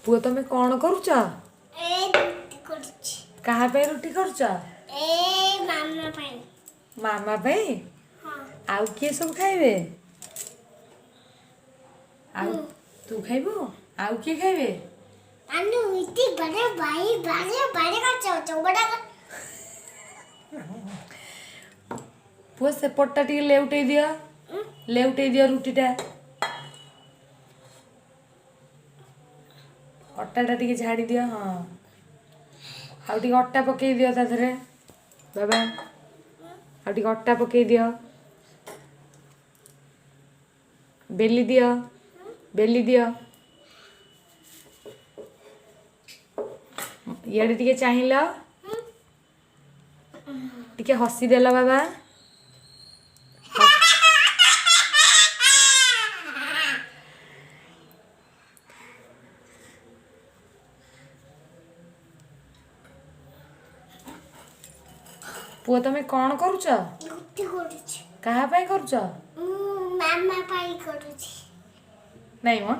पुओ तमे कौन करुच कहा पे रुटी करुच मामा पे आउ किए सब खाइबे आउ तू खाइबो आउ किए खाइबे पुओ से पट्टा टी लेउटे दियो रुटीटा अट्टाटा टी झाड़ी दियो हाँ आउ टी अट्टा पकई दियो ता धरे बाबा आउ टी अट्टा पकई दियो बेली दियो इे टी चाहिल टी हसी देला बाबा पुओ तमे कौन करुच कहा पे करुच मामा पाई करूची नहीं मो